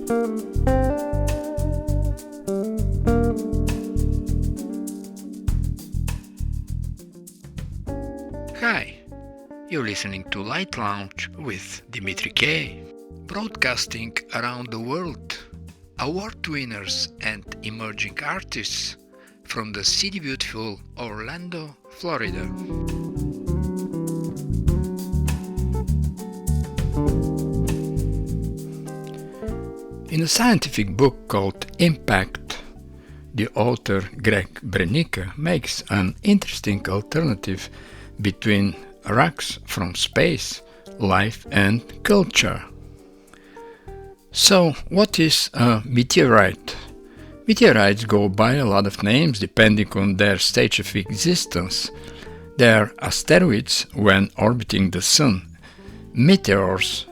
Hi, you're listening to Light Lounge with Dimitri K, broadcasting around the world, award winners and emerging artists from the city beautiful Orlando, Florida. In a scientific book called Impact, the author Greg Brenicke makes an interesting alternative between rocks from space, life and culture. So, what is a meteorite? Meteorites go by a lot of names depending on their stage of existence. They are asteroids when orbiting the Sun, meteors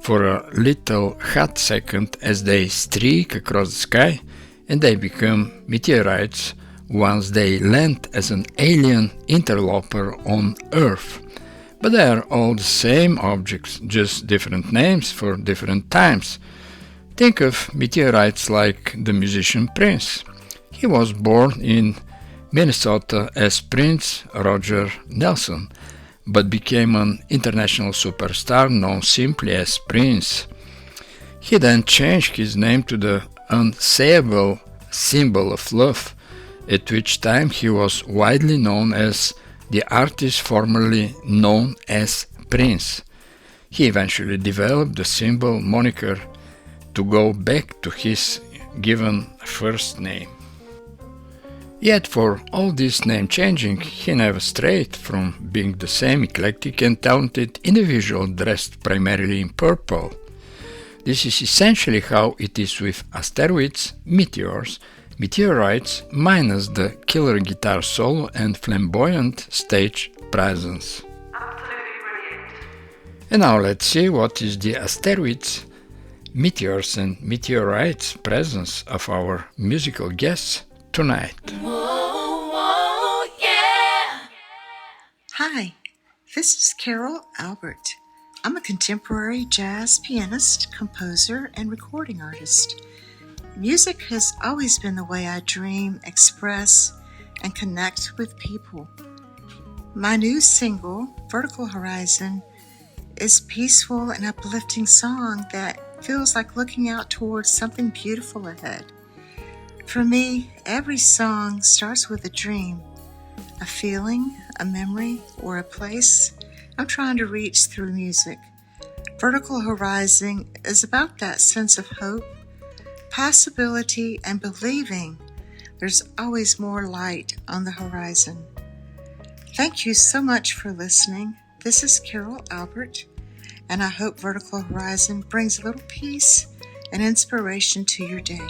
for a little hot second as they streak across the sky, and they become meteorites once they land as an alien interloper on Earth. But they are all the same objects, just different names for different times. Think of meteorites like the musician Prince. He was born in Minnesota as Prince Roger Nelson, but became an international superstar known simply as Prince. He then changed his name to the unsayable symbol of love, at which time he was widely known as the artist formerly known as Prince. He eventually developed the symbol moniker to go back to his given first name. Yet for all this name changing, he never strayed from being the same eclectic and talented individual dressed primarily in purple. This is essentially how it is with asteroids, meteors, meteorites minus the killer guitar solo and flamboyant stage presence. Absolutely brilliant. And now let's see what is the asteroids, meteors and meteorites presence of our musical guests tonight. Whoa, whoa, yeah! Hi, this is Carol Albert. I'm a contemporary jazz pianist, composer, and recording artist. Music has always been the way I dream, express, and connect with people. My new single, Vertical Horizon, is a peaceful and uplifting song that feels like looking out towards something beautiful ahead. For me, every song starts with a dream, a feeling, a memory, or a place I'm trying to reach through music. Vertical Horizon is about that sense of hope, possibility, and believing there's always more light on the horizon. Thank you so much for listening. This is Carol Albert, and I hope Vertical Horizon brings a little peace and inspiration to your day.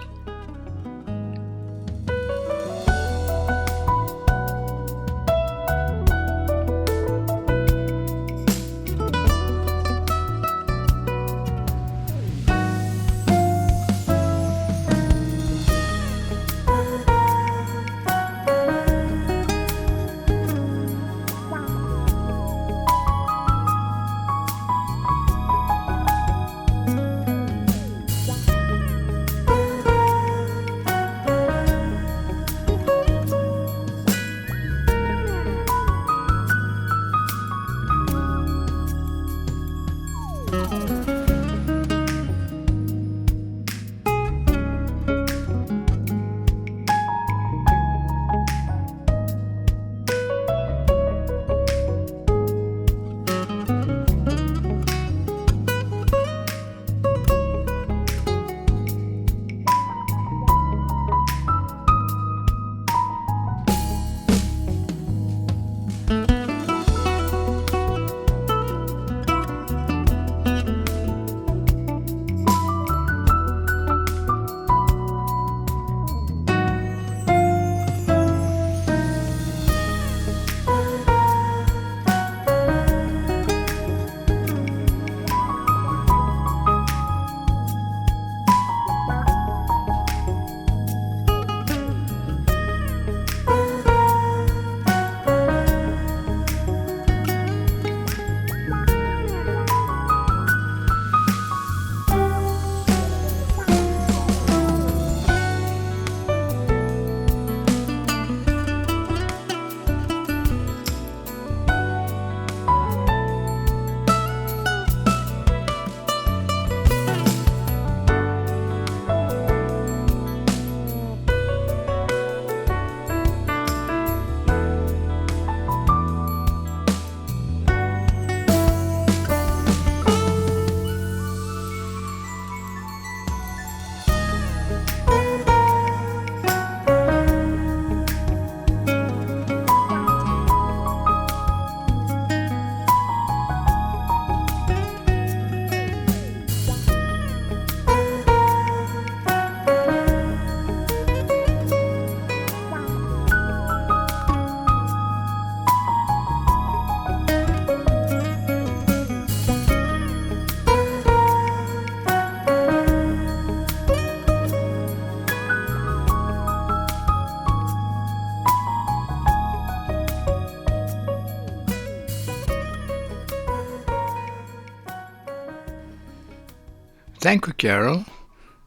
Thank you, Carol.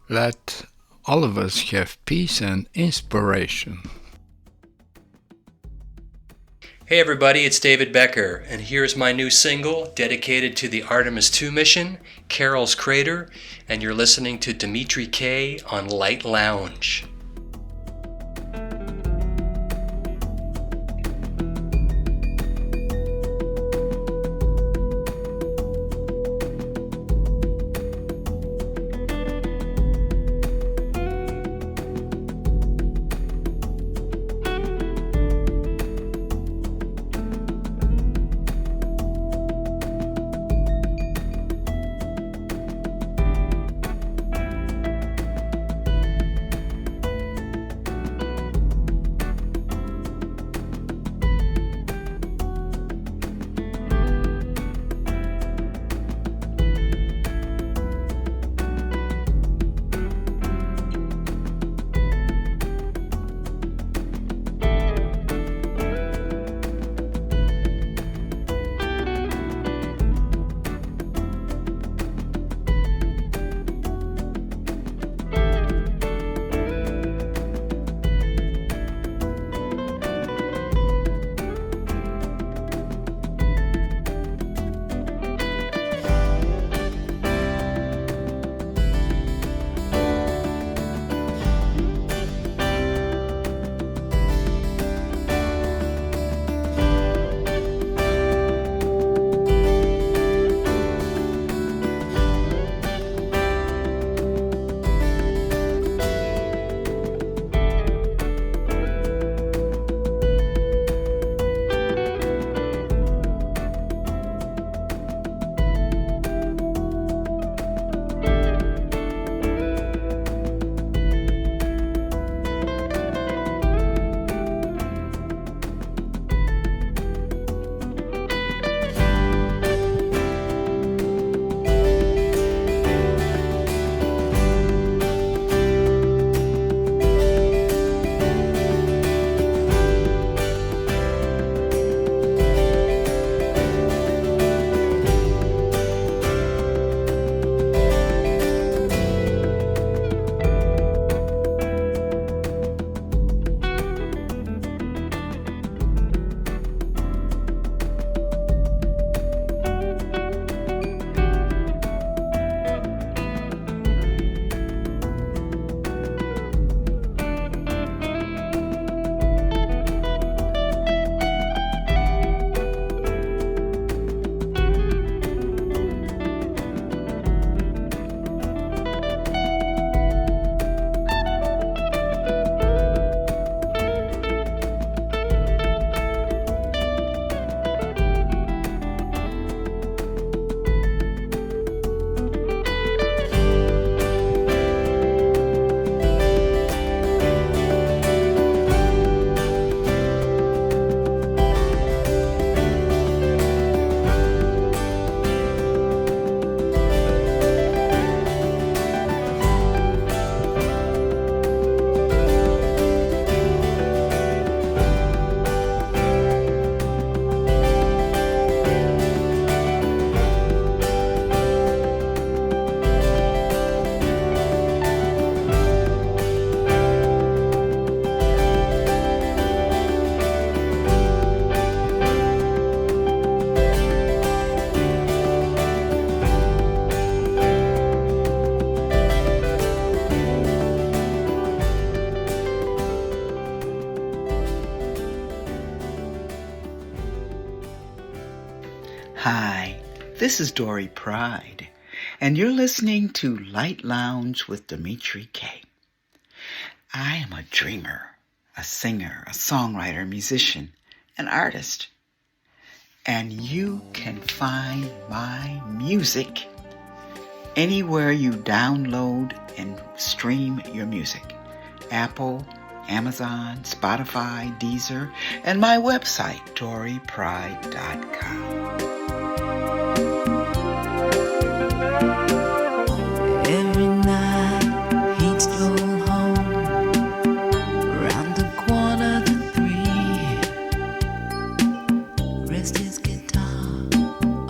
Let all of us have peace and inspiration. Hey everybody, it's David Becker, and here's my new single dedicated to the Artemis II mission, Carol's Crater, and you're listening to Dimitri K on Light Lounge. Hi, this is Dorie Pride, and you're listening to Light Lounge with Dimitri K. I am a dreamer, a singer, a songwriter, musician, an artist, and you can find my music anywhere you download and stream your music. Apple, Amazon, Spotify, Deezer, and my website, DoriePride.com. Every night he'd stroll home around the quarter to 3, rest his guitar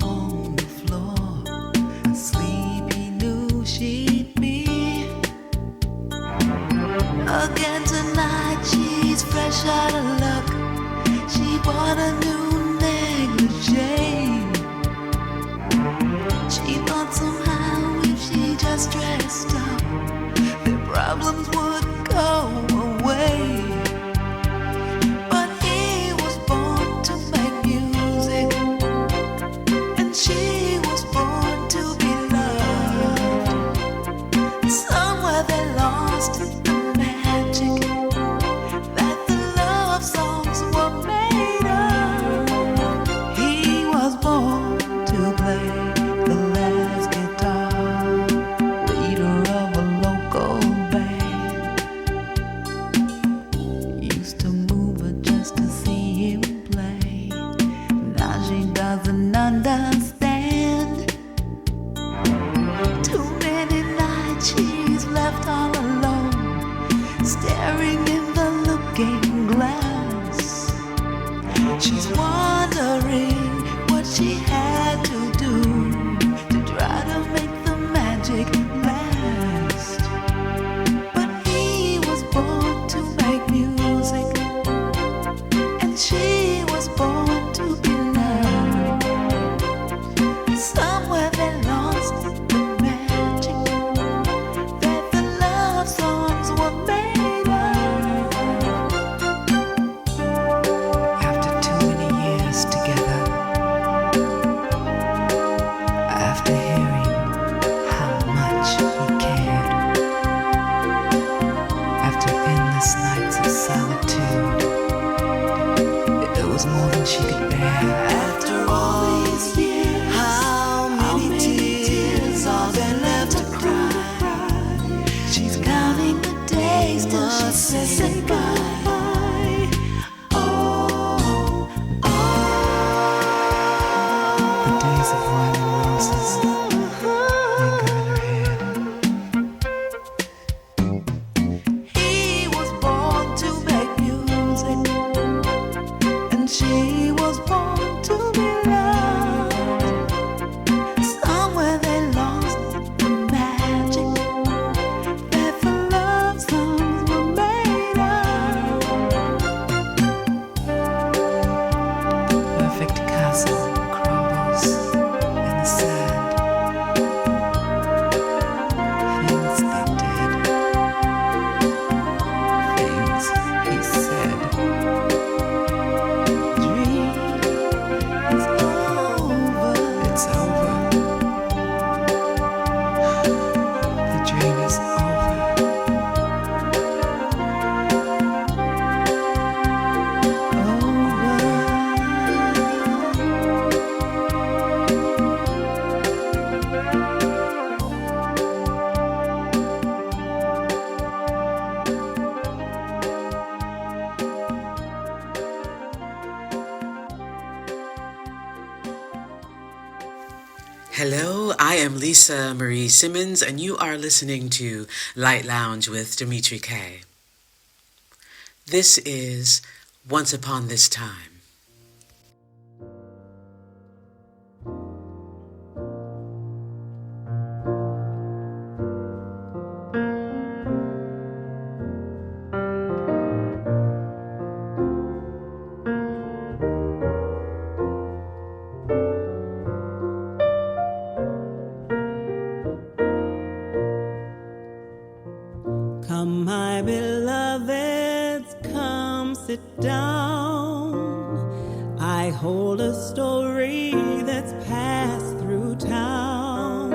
on the floor. Sleep he knew she understand. Too many nights she's left all alone, staring in the looking glass. She's wondering what she had to do to try to make the magic last. But he was born to make music, and she was born to be loved. Somewhere they lost the magic that the love songs were made of. After too many years together, after hearing how much he cared, after endless nights of solitude, it was more than she could bear. After all these years, how many tears are there left to cry? She's counting the days till she says goodbye. The days of wine and roses linger in her head. He was born to make music, and she was born to be loved. Somewhere they lost the magic that the love songs were made of. The perfect castle crumbles in the sand. Things they did, things he said. Dream is over. It's over. The dream is over. Hello, I am Lisa Marie Simmons, and you are listening to Light Lounge with Dimitri K. This is Once Upon This Time. Come, my beloveds, come sit down. I hold a story that's passed through town.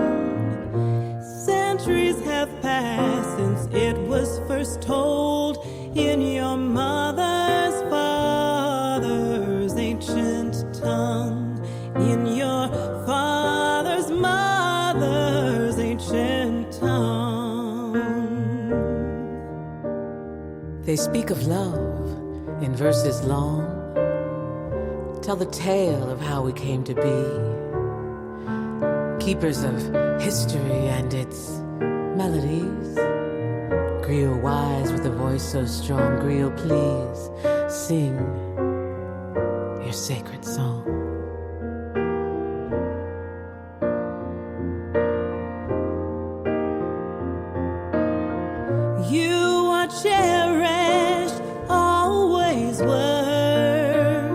Centuries have passed since it was first told in your mother's father's ancient tongue. In your father's mother's ancient tongue. They speak of love in verses long, tell the tale of how we came to be, keepers of history and its melodies. Griot wise with a voice so strong, Griot, please sing your sacred song. You are cherished, always were.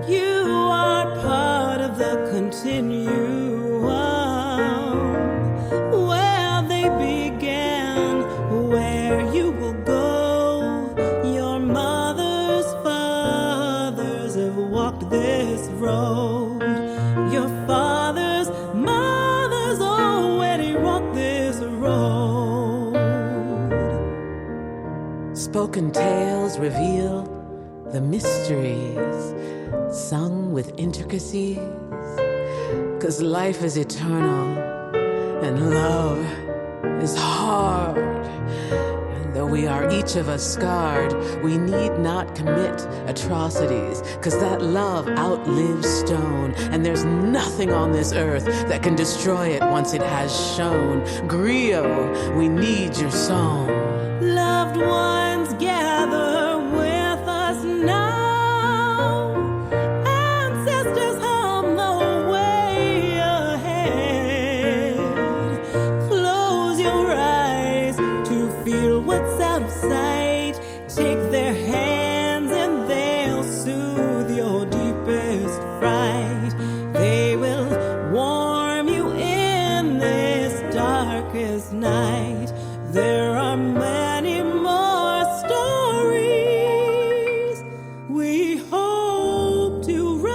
You are part of the continuum where they began, where you will go. Your mother's fathers have walked this road. Your father's mothers already walked this road. Spoken tales reveal the mysteries, sung with intricacies. 'Cause life is eternal and love is hard. And though we are each of us scarred, we need not commit atrocities. 'Cause that love outlives stone, and there's nothing nothing on this earth that can destroy it once it has shone. Griot, we need your song. Loved ones gather with us now. Ancestors hum the way ahead. Close your eyes to feel what's out of sight. Take their hands and they'll soothe your deepest fright. They will warm you in this darkest night. There are many more stories we hope to write.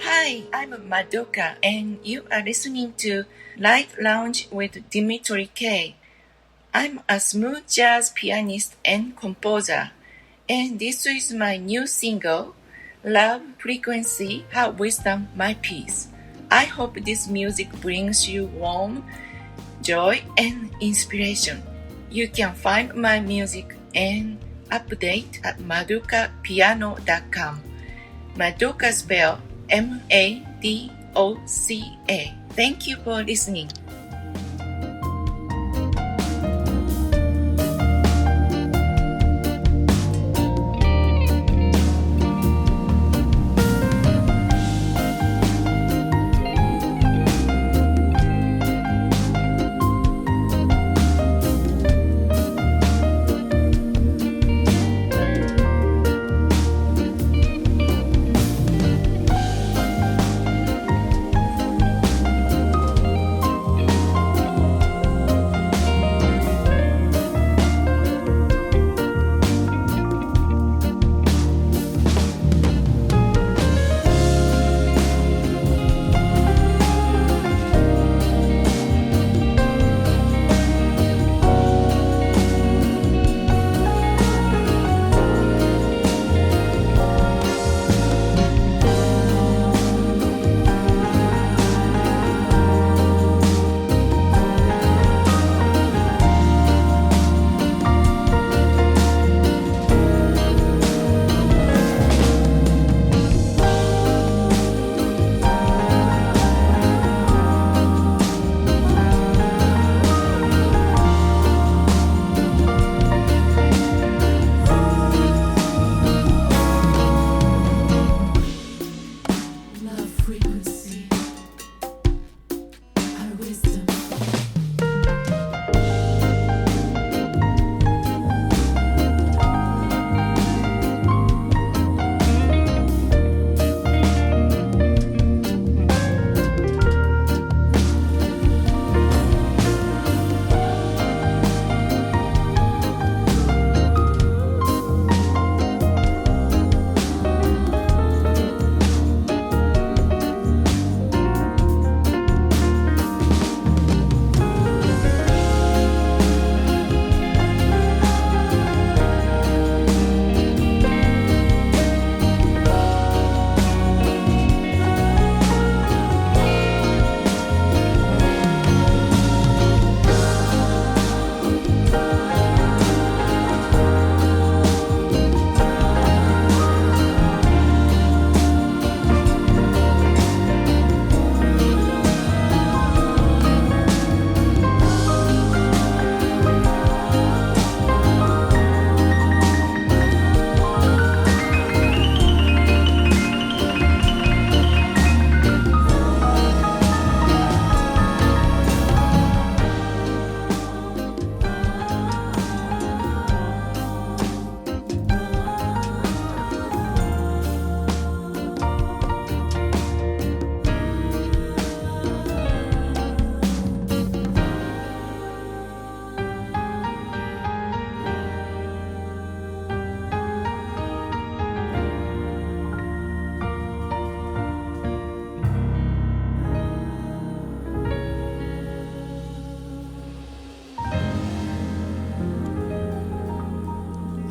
Hi, I'm Madoca, and you are listening to Light Lounge with Dimitri K. I'm a smooth jazz pianist and composer, and this is my new single, Love Frequency, Her Wisdom, My Peace. I hope this music brings you warmth, joy, and inspiration. You can find my music and update at madocapiano.com. Madoca spell M-A-D-O-C-A. Thank you for listening.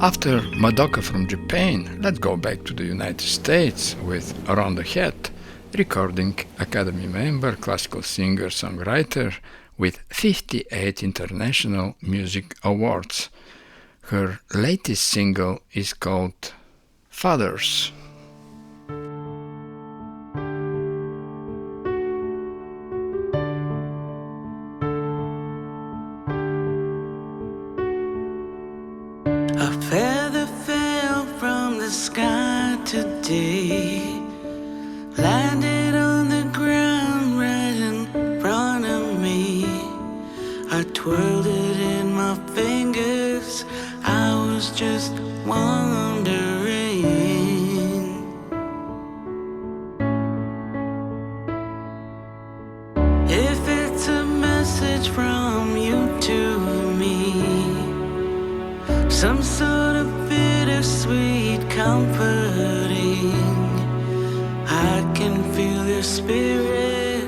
After Madoca from Japan, let's go back to the United States with Rhonda Head, Recording Academy member, classical singer, songwriter with 58 International Music Awards. Her latest single is called Fathers. light today landed on the ground right in front of me. I twirled it in my fingers, I was just wondering if it's a message from you to me, some sort of bittersweet comforting. I can feel your spirit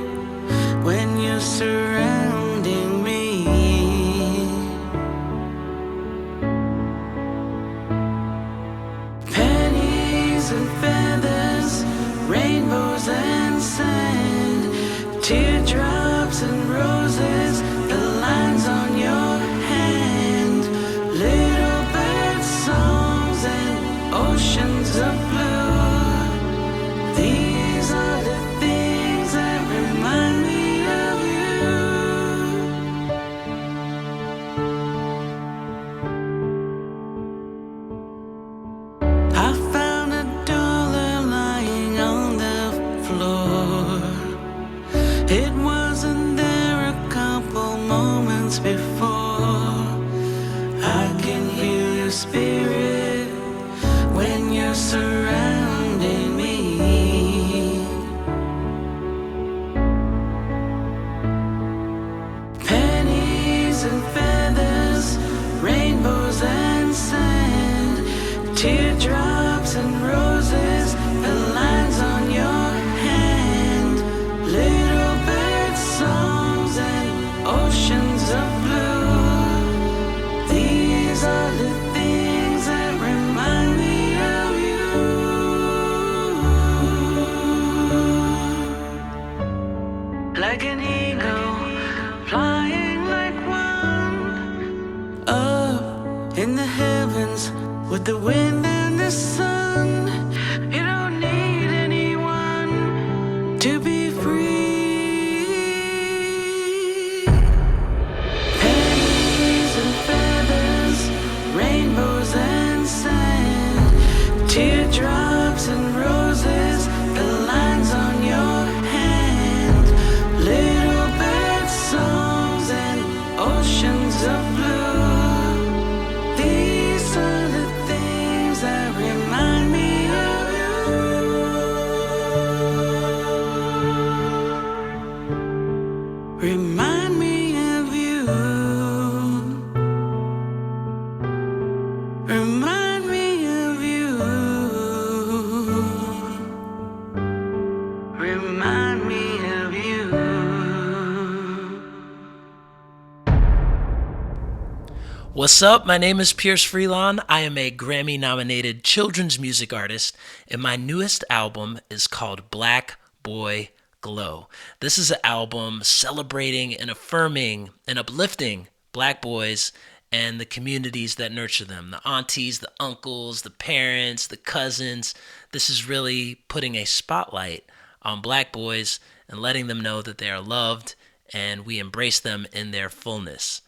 when you're surrounding me. Pennies and feathers, rainbows and sand, teardrops and roses, the lines on your hand, little bird songs and oceans of blue. These are the things that remind me of you. I found $1 lying on the floor. It wasn't there a couple moments before. I can feel your spirit when you're surrounding me. Pennies and feathers, rainbows and sand, teardrops and roses, the lines on your hand, little bird songs and oceans of blue. These are the things that remind me of you. Like an eagle, flying like one, up in the heavens with the wind and the sun. You don't need anyone to be free. Pennies and feathers, rainbows and sand, teardrops and roses, the lines on your hand, little bird songs and oceans of blue. These are the things that remind me of you. Remind me of you. Remind me of you. Remind me of you. What's up? My name is Pierce Freelon. I am a Grammy-nominated children's music artist, and my newest album is called Black Boy Glow. This is an album celebrating and affirming and uplifting Black boys and the communities that nurture them, the aunties, the uncles, the parents, the cousins. This is really putting a spotlight on Black boys and letting them know that they are loved and we embrace them in their fullness.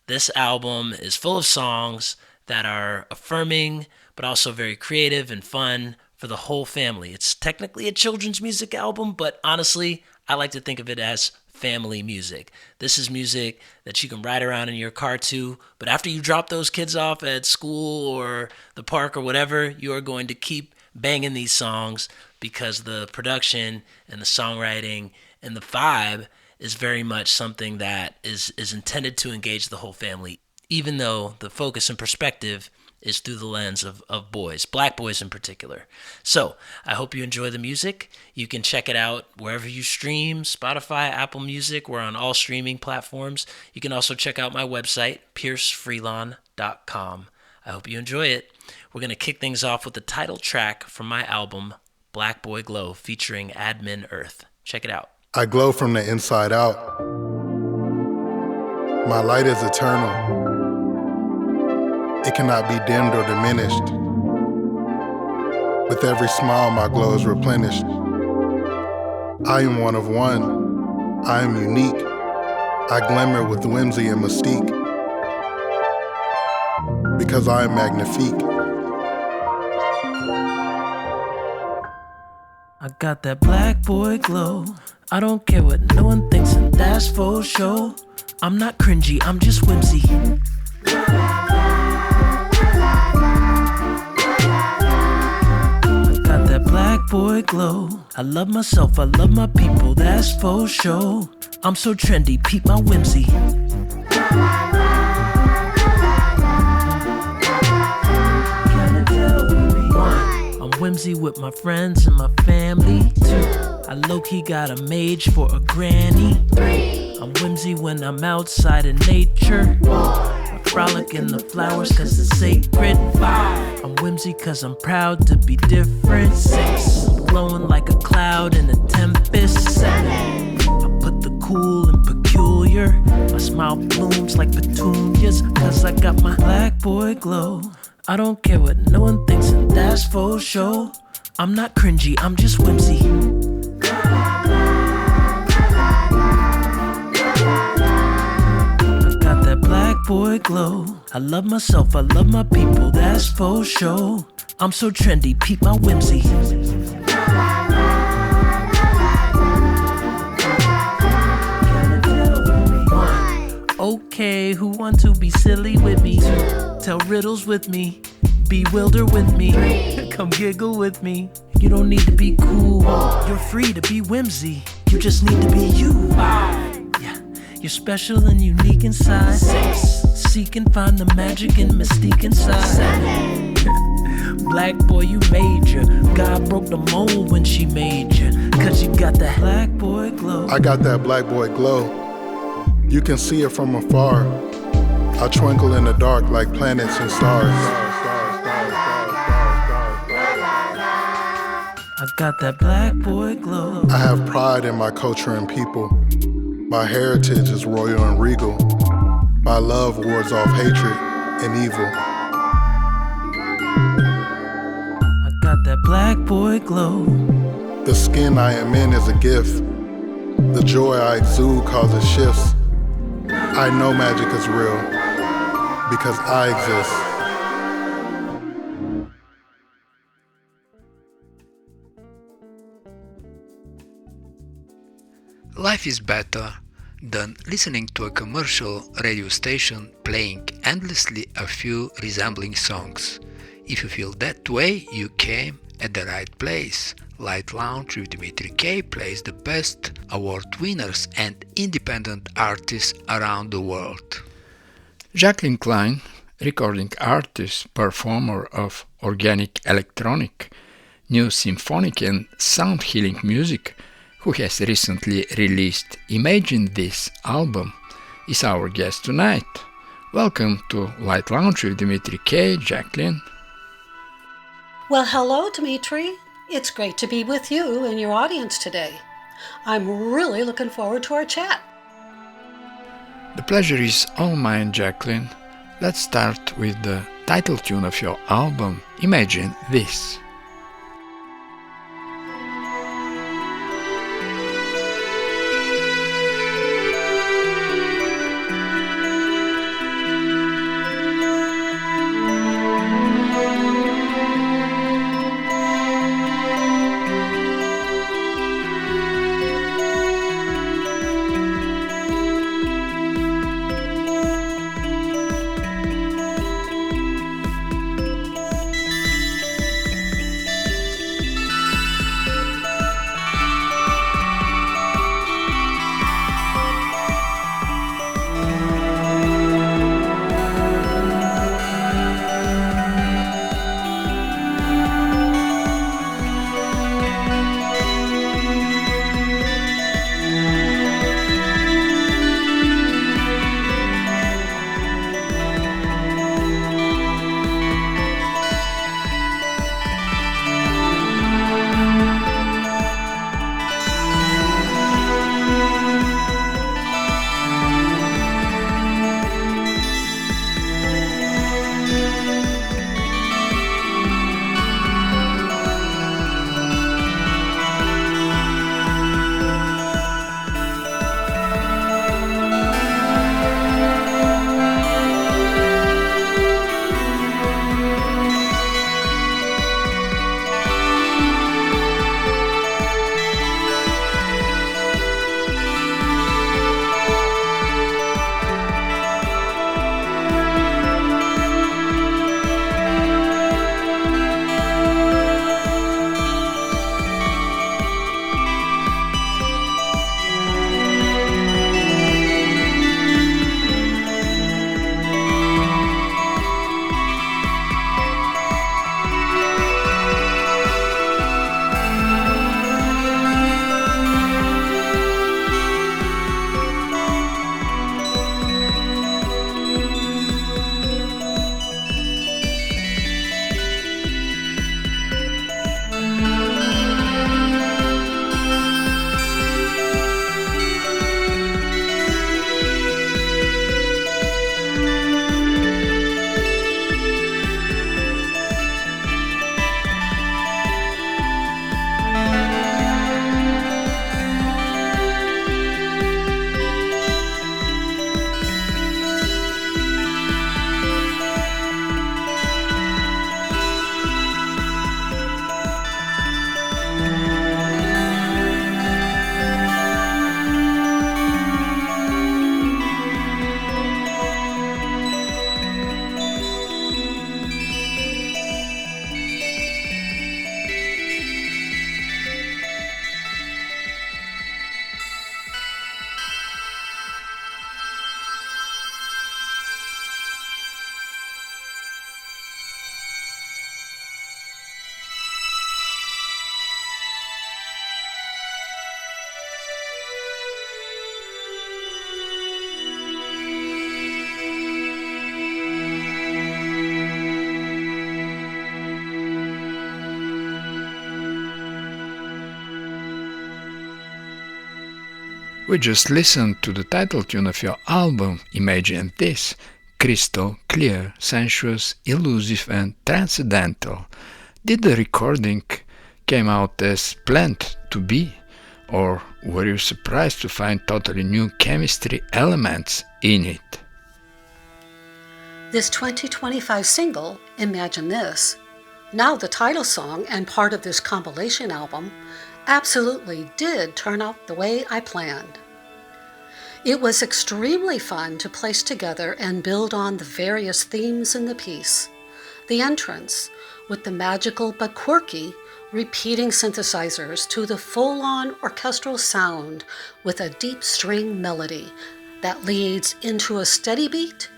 This album is full of songs that are affirming, but also very creative and fun for the whole family. It's technically a children's music album, but honestly, I like to think of it as family music. This is music that you can ride around in your car to, but after you drop those kids off at school or the park or whatever, you are going to keep banging these songs because the production and the songwriting and the vibe is very much something that is intended to engage the whole family, even though the focus and perspective is through the lens of boys, Black boys in particular. So I hope you enjoy the music. You can check it out wherever you stream, Spotify, Apple Music. We're on all streaming platforms. You can also check out my website, piercefreelon.com. I hope you enjoy it. We're going to kick things off with the title track from my album, Black Boy Glow, featuring Admin Earth. Check it out. I glow from the inside out. My light is eternal. It cannot be dimmed or diminished. With every smile, my glow is replenished. I am one of one. I am unique. I glimmer with whimsy and mystique. Because I am magnifique. I got that black boy glow. I don't care what no one thinks, and that's for sure. I'm not cringy, I'm just whimsy. I got that black boy glow. I love myself, I love my people, that's for sure. I'm so trendy, peep my whimsy. I'm whimsy with my friends and my family. 2, I low-key got a mage for a granny. 3, I'm whimsy when I'm outside in nature. 4, I frolic in the flowers cause it's sacred. 5, I'm whimsy cause I'm proud to be different. 6, I'm glowing like a cloud in a tempest. 7, I put the cool and peculiar. My smile blooms like petunias cause I got my black boy glow. I don't care what no one thinks, and that's for sure. I'm not cringy, I'm just whimsy. I got that black boy glow. I love myself, I love my people, that's for sure. I'm so trendy, peep my whimsy. Okay, who want to be silly with me? 2, tell riddles with me. Bewilder with me. 3, come giggle with me. You don't need to be cool. 4, you're free to be whimsy. You just need to be you. 5, yeah, you're special and unique inside. 6, seek and find the magic and mystique inside. 7, black boy, you major. God broke the mold when she made you. Cause you got that black boy glow. I got that black boy glow. You can see it from afar. I twinkle in the dark like planets and stars. I got that black boy glow. I have pride in my culture and people. My heritage is royal and regal. My love wards off hatred and evil. I got that black boy glow. The skin I am in is a gift. The joy I exude causes shifts. I know magic is real because I exist. Life is better than listening to a commercial radio station playing endlessly a few resembling songs. If you feel that way, you came at the right place. Light Lounge with Dimitri K plays the best award winners and independent artists around the world. Jacqueline Kleine, recording artist, performer of organic electronic, new symphonic and sound healing music, who has recently released Imagine This album, is our guest tonight. Welcome to Light Lounge with Dimitri K, Jacqueline. Well, hello, Dimitri. It's great to be with you and your audience today. I'm really looking forward to our chat. The pleasure is all mine, Jacqueline. Let's start with the title tune of your album, Imagine This. We just listened to the title tune of your album, Imagine This, crystal clear, sensuous, elusive and transcendental. Did the recording came out as planned to be, or were you surprised to find totally new chemistry elements in it? This 2025 single, Imagine This, now the title song and part of this compilation album, absolutely did turn out the way I planned. It was extremely fun to place together and build on the various themes in the piece. The entrance, with the magical but quirky repeating synthesizers to the full-on orchestral sound with a deep string melody that leads into a steady beat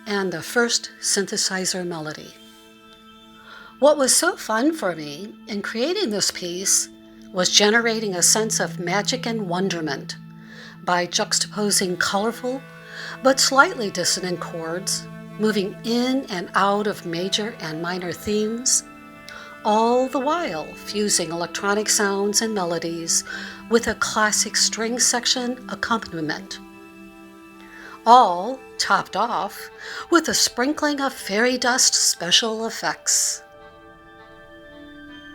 and the first synthesizer melody. What was so fun for me in creating this piece was generating a sense of magic and wonderment by juxtaposing colorful but slightly dissonant chords, moving in and out of major and minor themes, all the while fusing electronic sounds and melodies with a classic string section accompaniment. All topped off with a sprinkling of fairy dust special effects.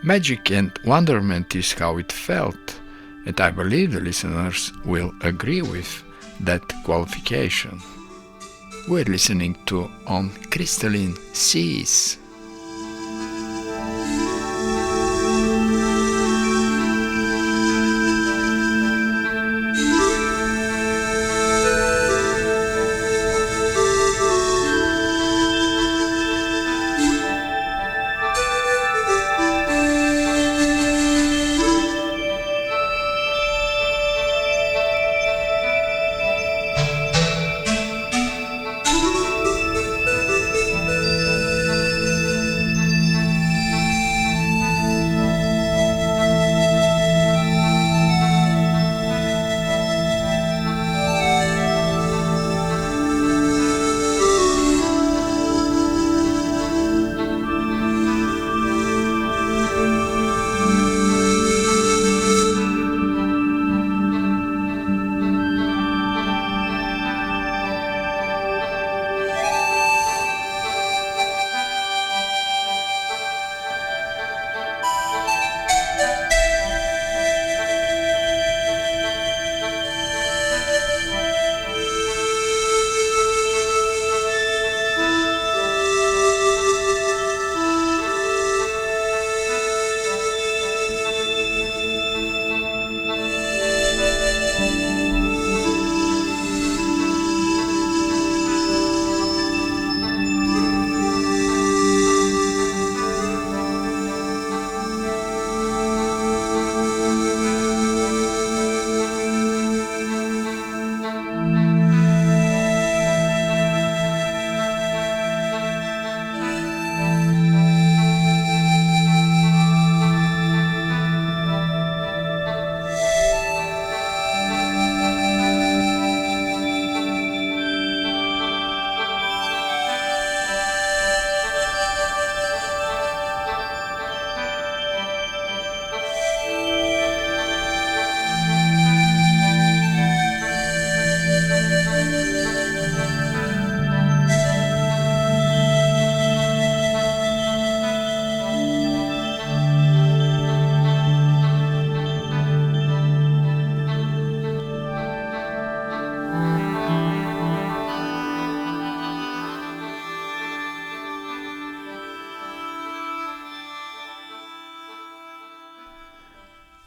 Magic and wonderment is how it felt, and I believe the listeners will agree with that qualification. We're listening to On Crystalline Seas.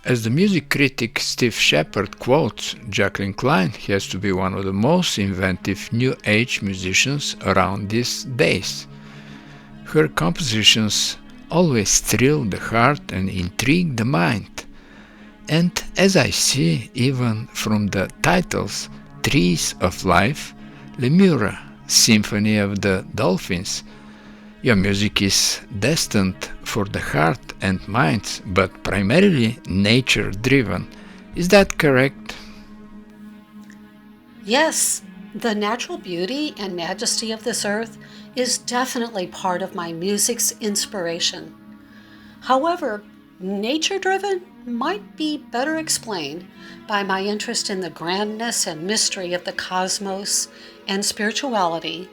As the music critic Steve Shepard quotes, Jacqueline Kleine has to be one of the most inventive New Age musicians around these days. Her compositions always thrill the heart and intrigue the mind. And as I see, even from the titles Trees of Life, Lemura, Symphony of the Dolphins, your music is destined for the heart and mind, but primarily nature-driven. Is that correct? Yes, the natural beauty and majesty of this earth is definitely part of my music's inspiration. However, Nature-driven might be better explained by my interest in the grandness and mystery of the cosmos and spirituality,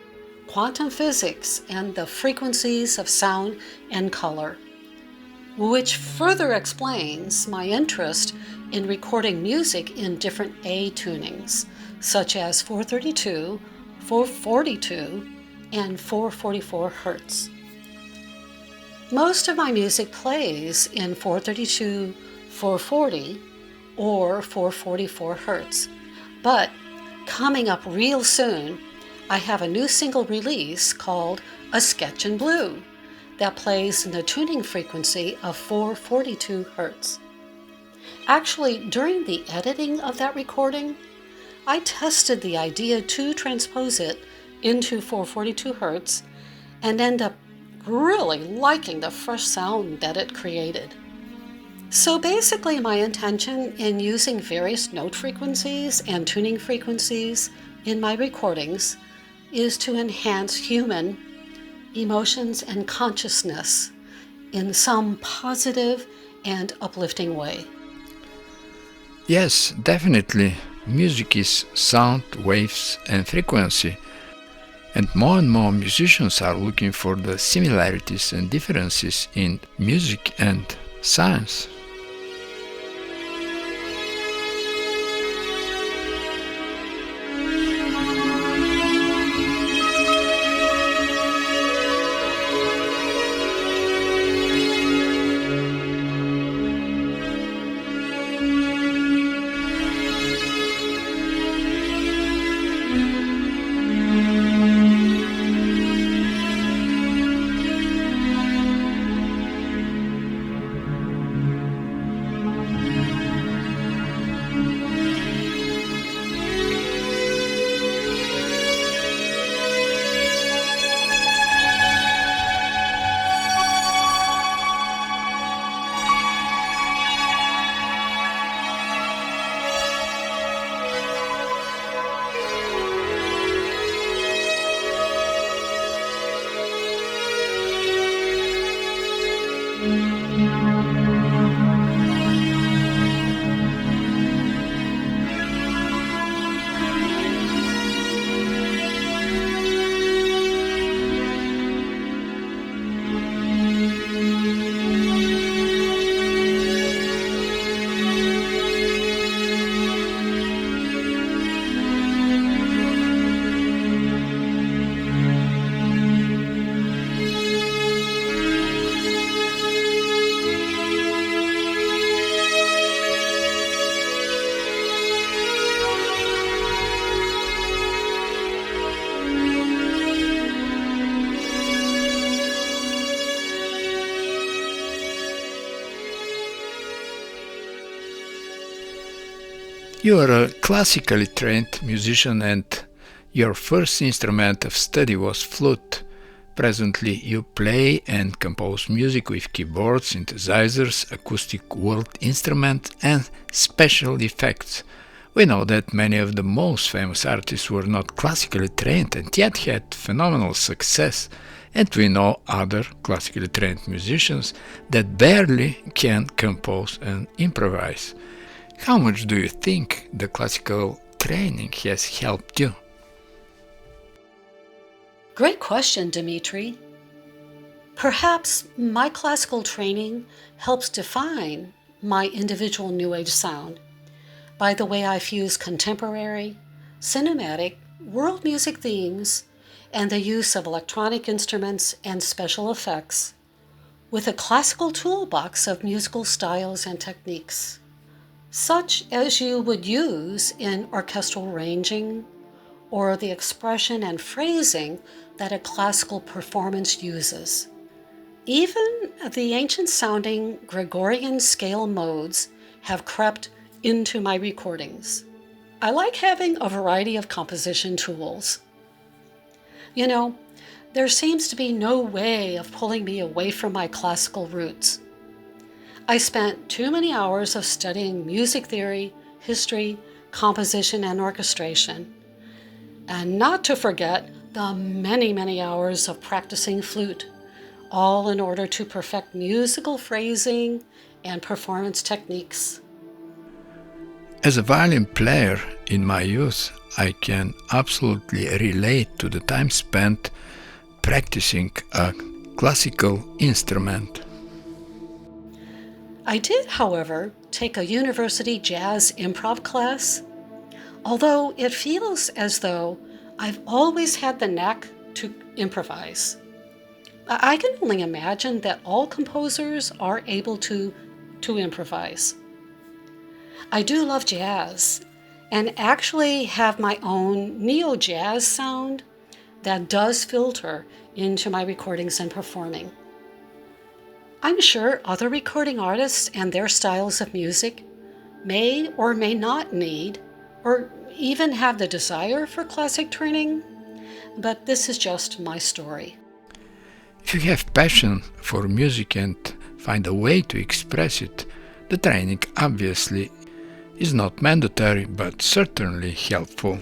quantum physics, and the frequencies of sound and color, which further explains my interest in recording music in different A tunings, such as 432, 442, and 444 Hertz. Most of my music plays in 432, 440, or 444 Hertz, but coming up real soon, I have a new single release called A Sketch in Blue that plays in the tuning frequency of 442 Hertz. Actually, during the editing of that recording, I tested the idea to transpose it into 442 Hertz and end up really liking the fresh sound that it created. So basically, my intention in using various note frequencies and tuning frequencies in my recordings is to enhance human emotions and consciousness in some positive and uplifting way. Yes, definitely. Music is sound, waves, and frequency. And more musicians are looking for the similarities and differences in music and science. You are a classically trained musician and your first instrument of study was flute. Presently you play and compose music with keyboards, synthesizers, acoustic world instruments and special effects. We know that many of the most famous artists were not classically trained and yet had phenomenal success, and we know other classically trained musicians that barely can compose and improvise. How much do you think the classical training has helped you? Great question, Dimitri. Perhaps my classical training helps define my individual New Age sound by the way I fuse contemporary, cinematic, world music themes and the use of electronic instruments and special effects with a classical toolbox of musical styles and techniques, such as you would use in orchestral arranging or the expression and phrasing that a classical performance uses. Even the ancient-sounding Gregorian scale modes have crept into my recordings. I like having a variety of composition tools. You know, there seems to be no way of pulling me away from my classical roots. I spent too many hours of studying music theory, history, composition, and orchestration. And not to forget the many hours of practicing flute, all in order to perfect musical phrasing and performance techniques. As a violin player in my youth, I can absolutely relate to the time spent practicing a classical instrument. I did, however, take a university jazz improv class, although it feels as though I've always had the knack to improvise. I can only imagine that all composers are able to improvise. I do love jazz and actually have my own neo-jazz sound that does filter into my recordings and performing. I'm sure other recording artists and their styles of music may or may not need or even have the desire for classic training, but this is just my story. If you have passion for music and find a way to express it, the training obviously is not mandatory but certainly helpful.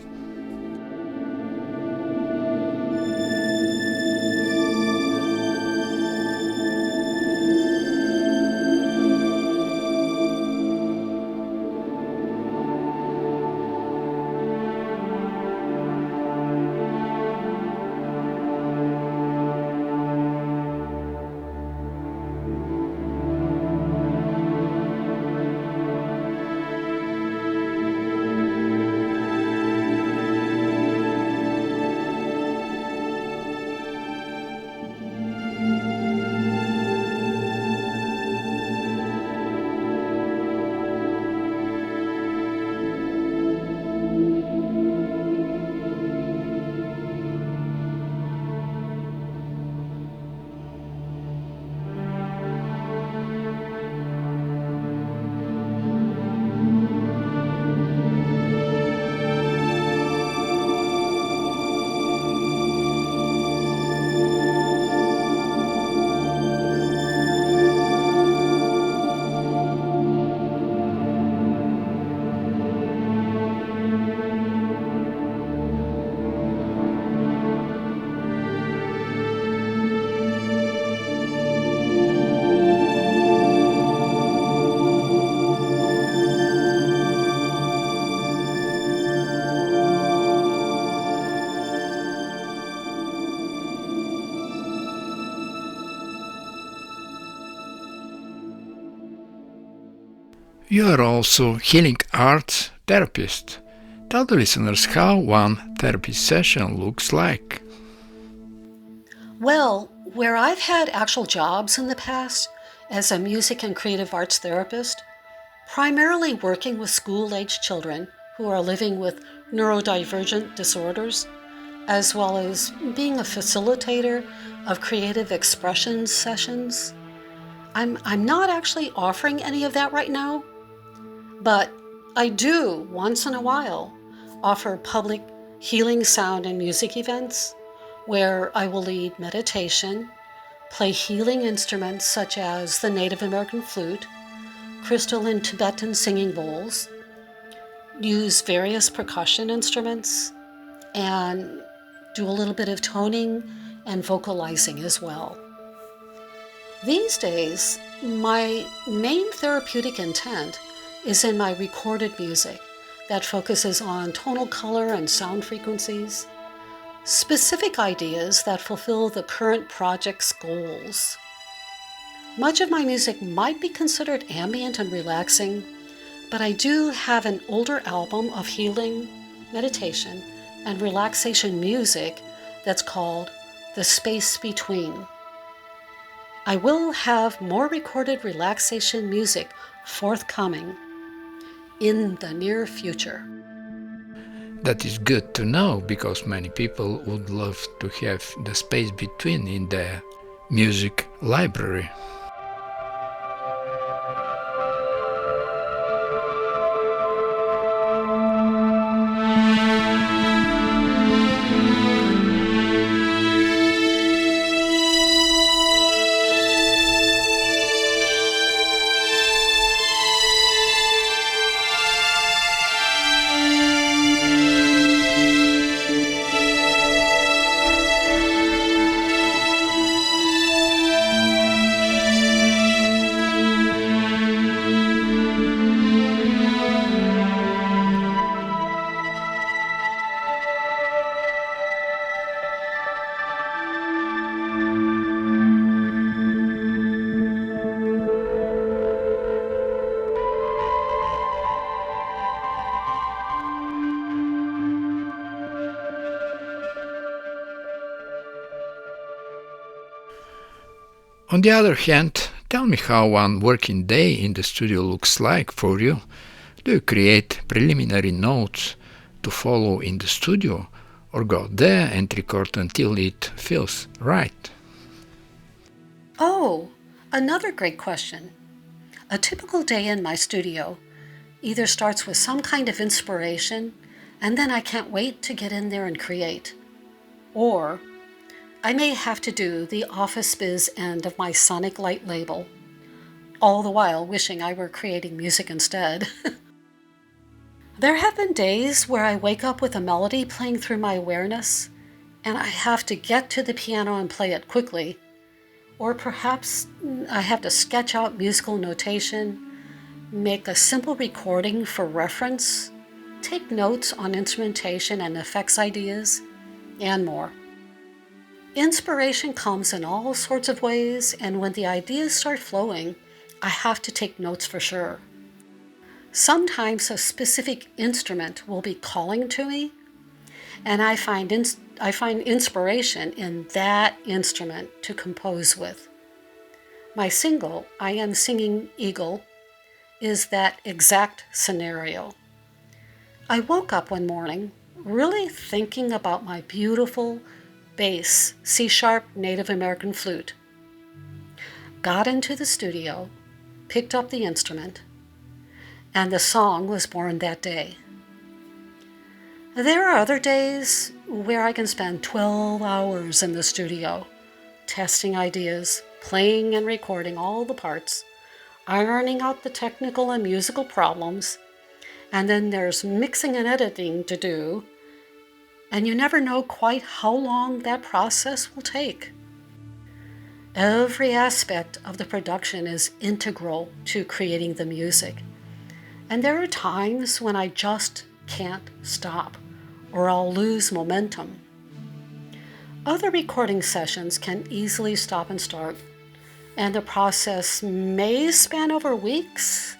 You are also healing arts therapist. Tell the listeners how one therapy session looks like. Well, where I've had actual jobs in the past as a music and creative arts therapist, primarily working with school-aged children who are living with neurodivergent disorders, as well as being a facilitator of creative expression sessions. I'm not actually offering any of that right now, but I do, once in a while, offer public healing sound and music events where I will lead meditation, play healing instruments such as the Native American flute, crystal and Tibetan singing bowls, use various percussion instruments, and do a little bit of toning and vocalizing as well. These days, my main therapeutic intent is in my recorded music that focuses on tonal color and sound frequencies, specific ideas that fulfill the current project's goals. Much of my music might be considered ambient and relaxing, but I do have an older album of healing, meditation, and relaxation music that's called The Space Between. I will have more recorded relaxation music forthcoming in the near future. That is good to know because many people would love to have the space between in their music library. On the other hand, tell me how one working day in the studio looks like for you. Do you create preliminary notes to follow in the studio, or go there and record until it feels right? Oh, another great question. A typical day in my studio either starts with some kind of inspiration, and then I can't wait to get in there and create. Or I may have to do the office biz end of my sonic light label, all the while wishing I were creating music instead. There have been days where I wake up with a melody playing through my awareness, and I have to get to the piano and play it quickly. Or perhaps I have to sketch out musical notation, make a simple recording for reference, take notes on instrumentation and effects ideas, and more. Inspiration comes in all sorts of ways, and when the ideas start flowing, I have to take notes for sure. Sometimes a specific instrument will be calling to me, and I find inspiration in that instrument to compose with. My single, I Am Singing Eagle, is that exact scenario. I woke up one morning really thinking about my beautiful bass C-sharp Native American flute. Got into the studio, picked up the instrument, and the song was born that day. There are other days where I can spend 12 hours in the studio, testing ideas, playing and recording all the parts, ironing out the technical and musical problems, and then there's mixing and editing to do, and you never know quite how long that process will take. Every aspect of the production is integral to creating the music, and there are times when I just can't stop, or I'll lose momentum. Other recording sessions can easily stop and start, and the process may span over weeks.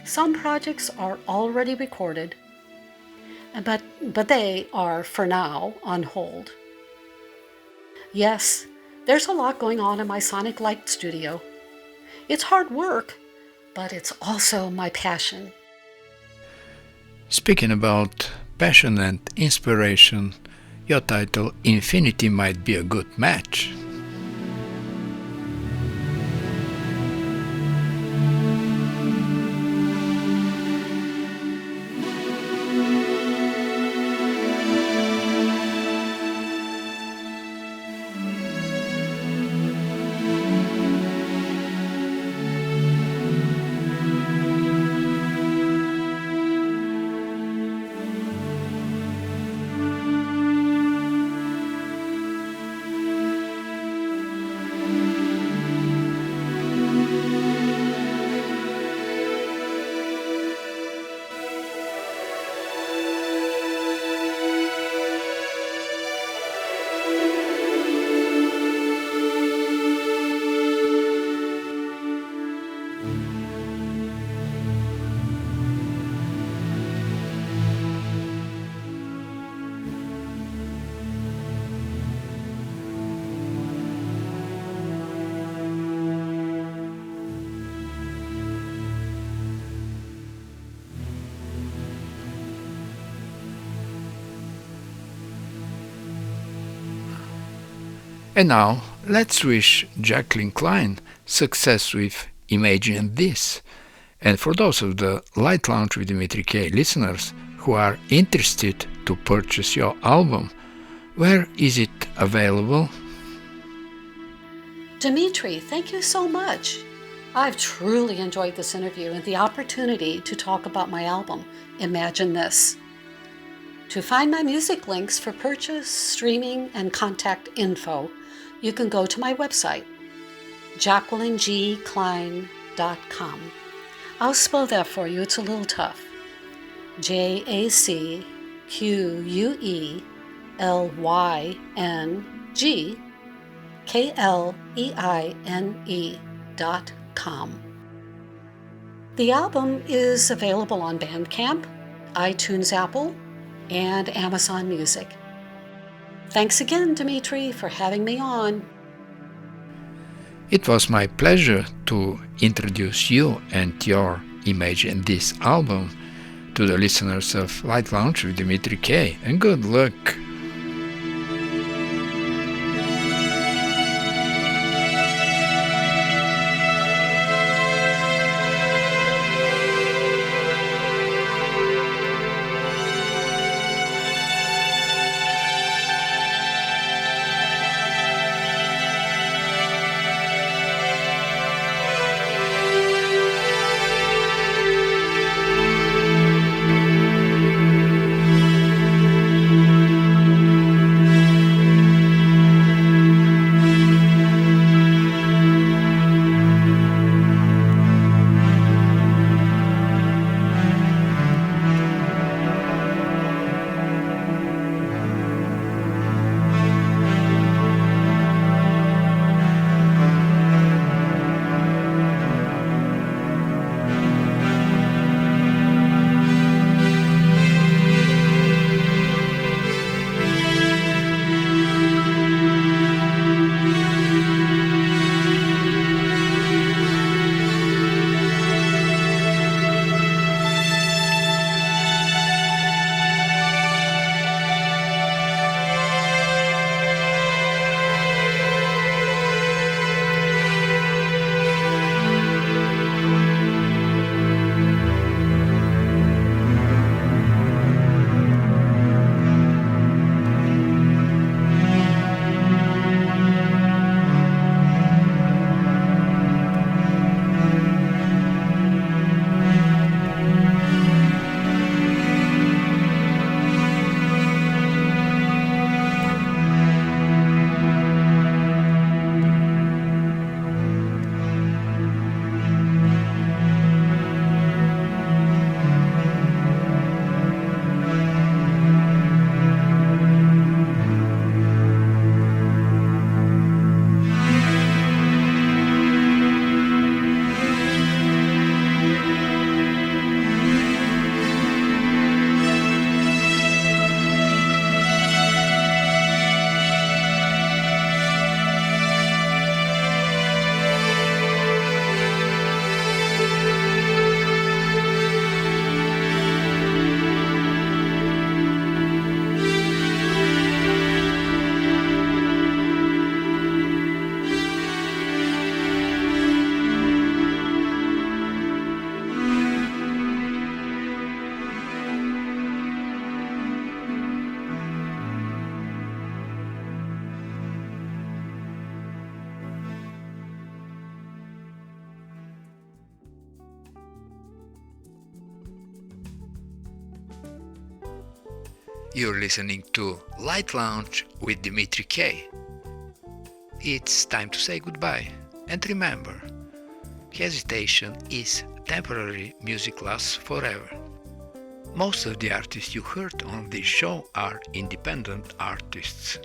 Some projects are already recorded, but they are, for now, on hold. Yes, there's a lot going on in my Sonic Light studio. It's hard work, but it's also my passion. Speaking about passion and inspiration, your title Infinity might be a good match. And now, let's wish Jacqueline Kleine success with Imagine This. And for those of the Light Lounge with Dimitri K listeners who are interested to purchase your album, where is it available? Dimitri, thank you so much. I've truly enjoyed this interview and the opportunity to talk about my album, Imagine This. To find my music links for purchase, streaming, and contact info, you can go to my website, jacquelinegkleine.com. I'll spell that for you, it's a little tough. JacquelineGkleine.com. The album is available on Bandcamp, iTunes Apple, and Amazon Music. Thanks again, Dimitri, for having me on. It was my pleasure to introduce you and your image in this album to the listeners of Light Lounge with Dimitri K, and good luck! You're listening to Light Lounge with Dimitri K. It's time to say goodbye. And remember, hesitation is temporary, music lasts forever. Most of the artists you heard on this show are independent artists.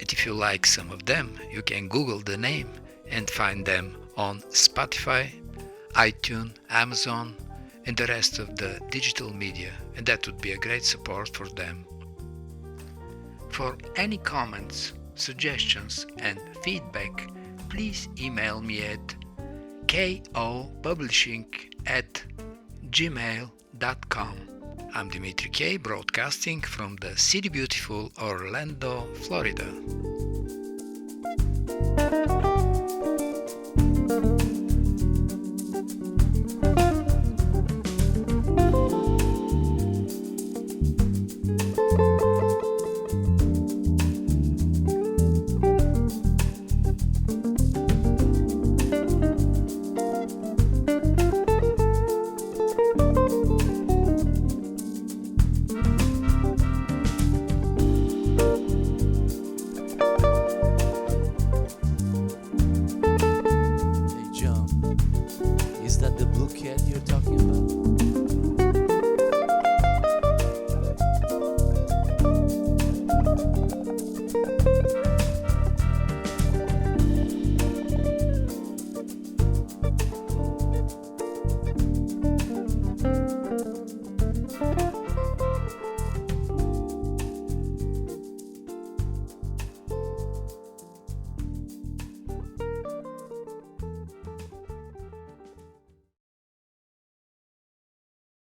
And if you like some of them, you can Google the name and find them on Spotify, iTunes, Amazon, and the rest of the digital media, and that would be a great support for them. For any comments, suggestions, and feedback, please email me at kopublishing@gmail.com. I'm Dimitri K, broadcasting from the city beautiful Orlando, Florida.